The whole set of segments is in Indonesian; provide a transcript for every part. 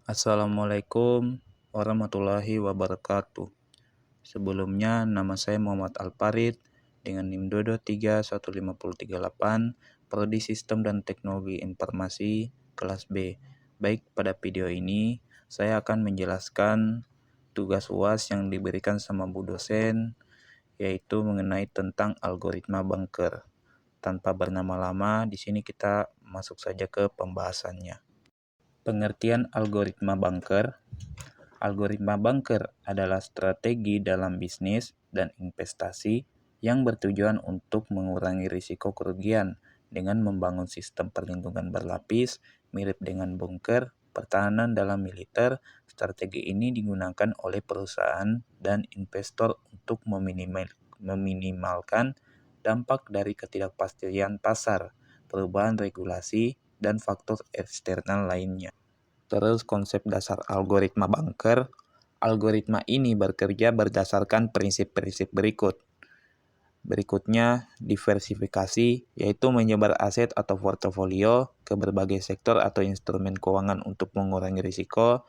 Assalamualaikum warahmatullahi wabarakatuh. Sebelumnya, nama saya Muhammad Alparid dengan NIM Dodo 315038, Prodi Sistem dan Teknologi Informasi kelas B. Baik, pada video ini saya akan menjelaskan tugas UAS yang diberikan sama Bu dosen, yaitu mengenai tentang algoritma bunker. Tanpa berlama-lama, di sini kita masuk saja ke pembahasannya. Pengertian algoritma bunker. Algoritma bunker adalah strategi dalam bisnis dan investasi yang bertujuan untuk mengurangi risiko kerugian dengan membangun sistem perlindungan berlapis mirip dengan bunker pertahanan dalam militer. Strategi ini digunakan oleh perusahaan dan investor untuk meminimalkan dampak dari ketidakpastian pasar, perubahan regulasi, dan faktor eksternal lainnya. Terus konsep dasar algoritma bunker. Algoritma ini bekerja berdasarkan prinsip-prinsip Berikutnya, diversifikasi, yaitu menyebar aset atau portofolio ke berbagai sektor atau instrumen keuangan untuk mengurangi risiko.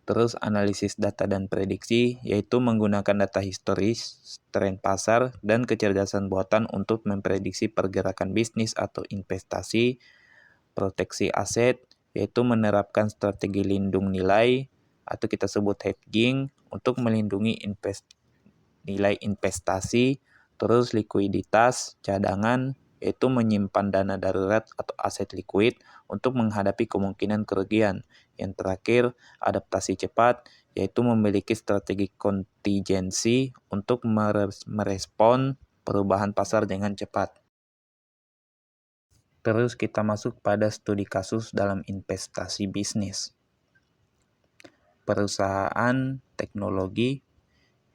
Terus analisis data dan prediksi, yaitu menggunakan data historis, tren pasar, dan kecerdasan buatan untuk memprediksi pergerakan bisnis atau investasi. Proteksi aset, yaitu menerapkan strategi lindung nilai atau kita sebut hedging untuk melindungi nilai investasi. Terus likuiditas cadangan, yaitu menyimpan dana darurat atau aset likuid untuk menghadapi kemungkinan kerugian. Yang terakhir, adaptasi cepat, yaitu memiliki strategi kontingensi untuk merespon perubahan pasar dengan cepat. Terus kita masuk pada studi kasus dalam investasi bisnis. Perusahaan teknologi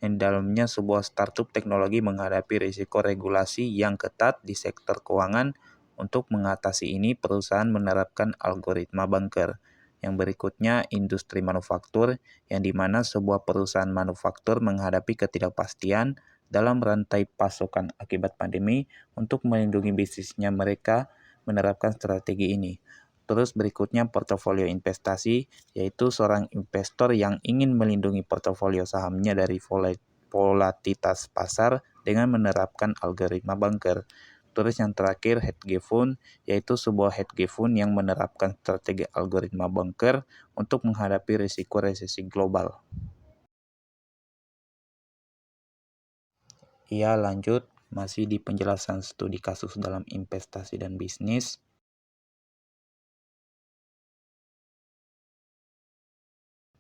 yang dalamnya sebuah startup teknologi menghadapi risiko regulasi yang ketat di sektor keuangan. Untuk mengatasi ini, perusahaan menerapkan algoritma bunker. Yang berikutnya, industri manufaktur, yang dimana sebuah perusahaan manufaktur menghadapi ketidakpastian dalam rantai pasokan akibat pandemi. Untuk melindungi bisnisnya, mereka menerapkan strategi ini. Terus berikutnya portofolio investasi, yaitu seorang investor yang ingin melindungi portofolio sahamnya dari volatilitas pasar dengan menerapkan algoritma bunker. Terus yang terakhir hedge fund, yaitu sebuah hedge fund yang menerapkan strategi algoritma bunker untuk menghadapi risiko resesi global. Ia lanjut, masih di penjelasan studi kasus dalam investasi dan bisnis.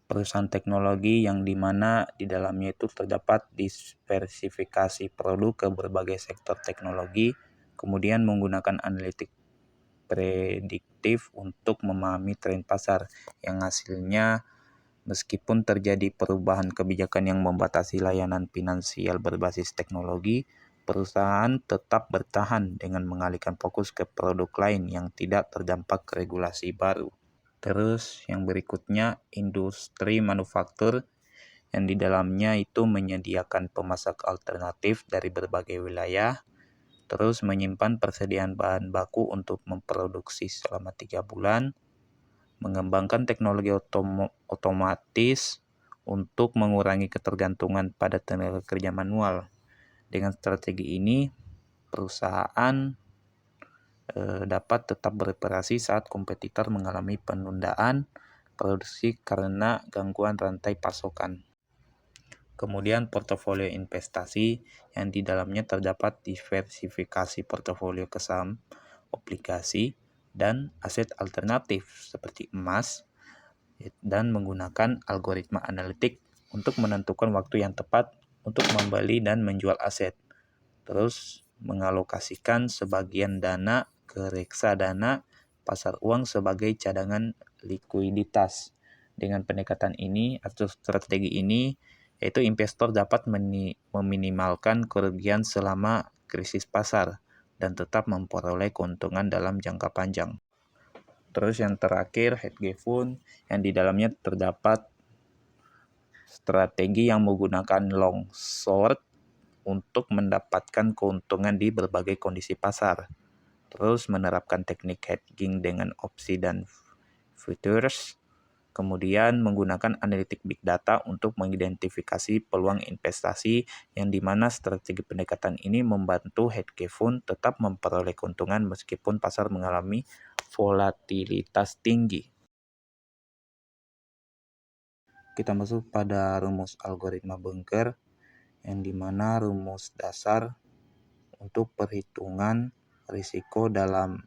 Perusahaan teknologi yang dimana di dalamnya itu terdapat diversifikasi produk ke berbagai sektor teknologi, kemudian menggunakan analitik prediktif untuk memahami tren pasar, yang hasilnya meskipun terjadi perubahan kebijakan yang membatasi layanan finansial berbasis teknologi, perusahaan tetap bertahan dengan mengalihkan fokus ke produk lain yang tidak terdampak regulasi baru. Terus yang berikutnya, industri manufaktur, yang di dalamnya itu menyediakan pemasak alternatif dari berbagai wilayah, terus menyimpan persediaan bahan baku untuk memproduksi selama 3 bulan, mengembangkan teknologi otomatis untuk mengurangi ketergantungan pada tenaga kerja manual. Dengan strategi ini, perusahaan dapat tetap beroperasi saat kompetitor mengalami penundaan produksi karena gangguan rantai pasokan. Kemudian portofolio investasi, yang di dalamnya terdapat diversifikasi portofolio ke saham, obligasi, dan aset alternatif seperti emas, dan menggunakan algoritma analitik untuk menentukan waktu yang tepat untuk membeli dan menjual aset. Terus mengalokasikan sebagian dana ke reksadana pasar uang sebagai cadangan likuiditas. Dengan pendekatan ini atau strategi ini, yaitu investor dapat meminimalkan kerugian selama krisis pasar dan tetap memperoleh keuntungan dalam jangka panjang. Terus yang terakhir, hedge fund, yang di dalamnya terdapat strategi yang menggunakan long short untuk mendapatkan keuntungan di berbagai kondisi pasar. Terus menerapkan teknik hedging dengan opsi dan futures. Kemudian menggunakan analitik big data untuk mengidentifikasi peluang investasi yang dimana strategi pendekatan ini membantu hedge fund tetap memperoleh keuntungan meskipun pasar mengalami volatilitas tinggi. Kita masuk pada rumus algoritma Bunker, yang dimana rumus dasar untuk perhitungan risiko dalam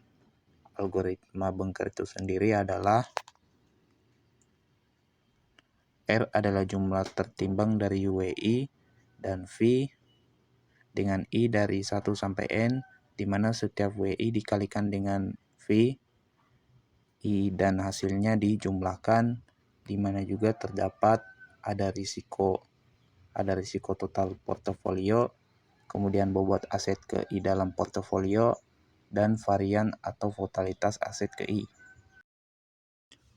algoritma Bunker itu sendiri adalah R adalah jumlah tertimbang dari UWI dan V dengan I dari 1 sampai N, di mana setiap WI dikalikan dengan V, I dan hasilnya dijumlahkan, di mana juga terdapat ada risiko total portofolio, kemudian bobot aset ke I dalam portofolio, dan varian atau volatilitas aset ke I.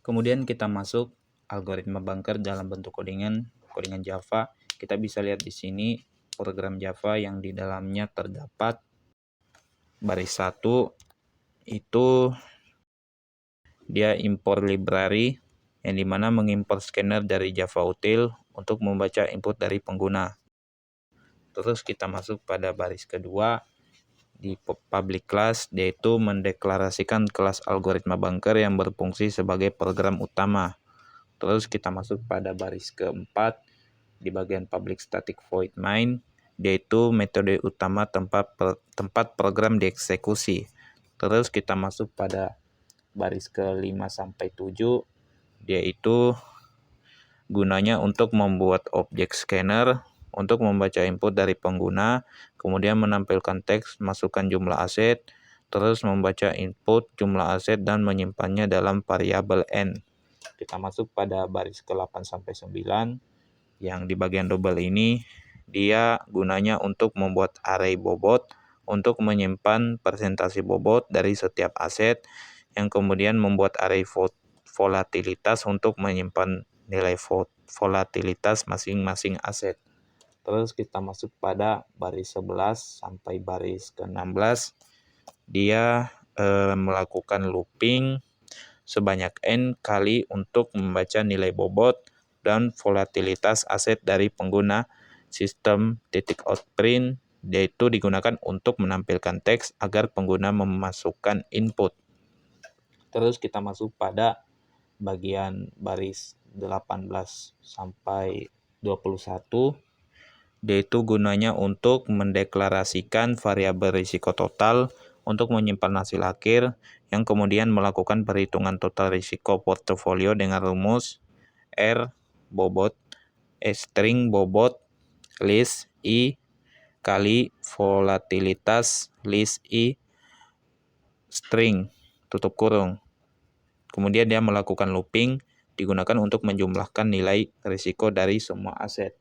Kemudian kita masuk algoritma Bunker dalam bentuk codingan Java. Kita bisa lihat di sini program Java yang di dalamnya terdapat baris 1 itu dia impor library, yang dimana mengimpor scanner dari Java Util untuk membaca input dari pengguna. Terus kita masuk pada baris kedua di public class, yaitu mendeklarasikan kelas algoritma Bunker yang berfungsi sebagai program utama. Terus kita masuk pada baris keempat di bagian public static void main, yaitu metode utama tempat program dieksekusi. Terus kita masuk pada baris ke-5 sampai 7, yaitu gunanya untuk membuat objek scanner untuk membaca input dari pengguna, kemudian menampilkan teks, masukkan jumlah aset, terus membaca input jumlah aset dan menyimpannya dalam variabel n. Kita masuk pada baris ke-8 sampai 9, yang di bagian double ini dia gunanya untuk membuat array bobot untuk menyimpan presentasi bobot dari setiap aset, yang kemudian membuat array volatilitas untuk menyimpan nilai volatilitas masing-masing aset. Terus kita masuk pada baris 11 sampai baris ke-16, dia melakukan looping sebanyak n kali untuk membaca nilai bobot dan volatilitas aset dari pengguna. Sistem titik out print yaitu digunakan untuk menampilkan teks agar pengguna memasukkan input. Terus kita masuk pada bagian baris 18 sampai 21, yaitu gunanya untuk mendeklarasikan variabel risiko total untuk menyimpan hasil akhir, yang kemudian melakukan perhitungan total risiko portofolio dengan rumus R bobot string bobot list I kali volatilitas list I string tutup kurung. Kemudian dia melakukan looping, digunakan untuk menjumlahkan nilai risiko dari semua aset.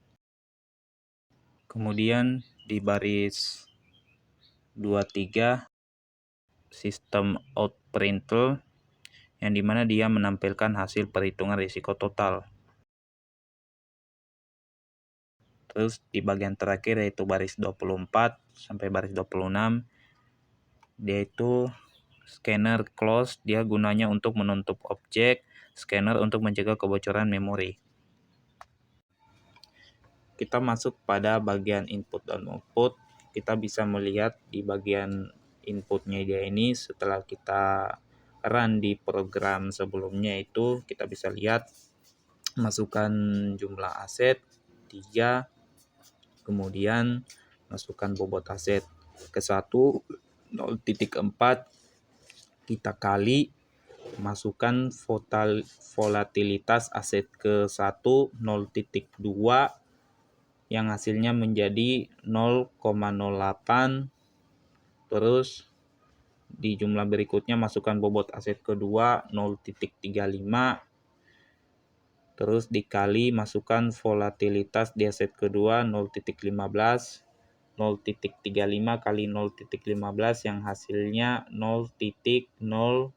Kemudian di baris 23 sistem outprintle, yang dimana dia menampilkan hasil perhitungan risiko total. Terus di bagian terakhir yaitu baris 24 sampai baris 26, yaitu scanner close, dia gunanya untuk menutup objek, scanner untuk mencegah kebocoran memori. Kita masuk pada bagian input dan output. Kita bisa melihat di bagian inputnya dia ini, setelah kita run di program sebelumnya itu kita bisa lihat masukkan jumlah aset 3, kemudian masukkan bobot aset ke 1 0.4, kita kali masukkan volatilitas aset ke 1 0.2 yang hasilnya menjadi 0,08. Terus di jumlah berikutnya masukkan bobot aset kedua 0.35, terus dikali masukkan volatilitas di aset kedua 0.15, 0.35 kali 0.15 yang hasilnya 0.0525.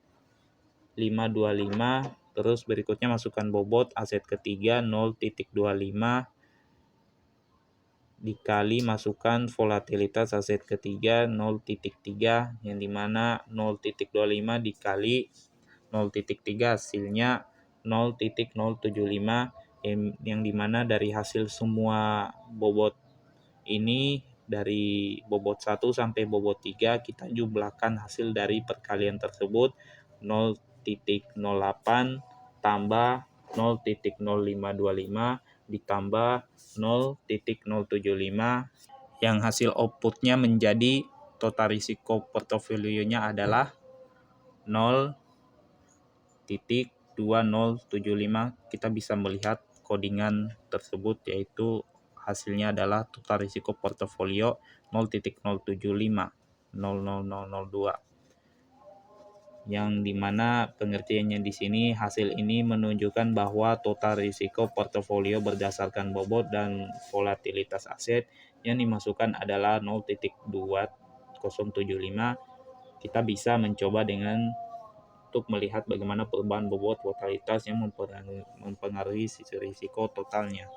Terus berikutnya masukkan bobot aset ketiga 0.25 dikali masukkan volatilitas aset ketiga 0.3, yang dimana 0.25 dikali 0.3 hasilnya 0,075 yang dimana dari hasil semua bobot ini dari bobot 1 sampai bobot 3 kita jumlahkan hasil dari perkalian tersebut 0,08 tambah 0,0525 ditambah 0,075 yang hasil outputnya menjadi total risiko portofolionya adalah 0,2075. Kita bisa melihat codingan tersebut yaitu hasilnya adalah total risiko portofolio 0,075 00002 yang dimana pengertiannya di sini hasil ini menunjukkan bahwa total risiko portofolio berdasarkan bobot dan volatilitas aset yang dimasukkan adalah 0,2075. Kita bisa mencoba dengan untuk melihat bagaimana perubahan bobot volatilitas yang mempengaruhi sisi risiko totalnya.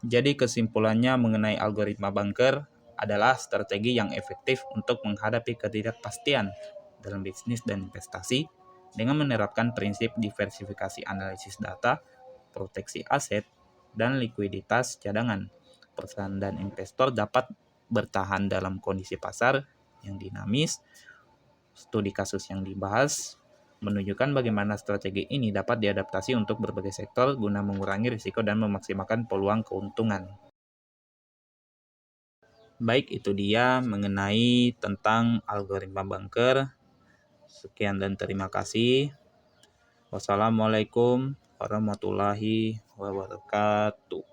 Jadi kesimpulannya mengenai algoritma Bunker adalah strategi yang efektif untuk menghadapi ketidakpastian dalam bisnis dan investasi dengan menerapkan prinsip diversifikasi analisis data, proteksi aset, dan likuiditas cadangan. Perusahaan dan investor dapat bertahan dalam kondisi pasar yang dinamis. Studi kasus yang dibahas menunjukkan bagaimana strategi ini dapat diadaptasi untuk berbagai sektor guna mengurangi risiko dan memaksimalkan peluang keuntungan. Baik, itu dia mengenai tentang algoritma Bunker. Sekian dan terima kasih. Wassalamualaikum warahmatullahi wabarakatuh.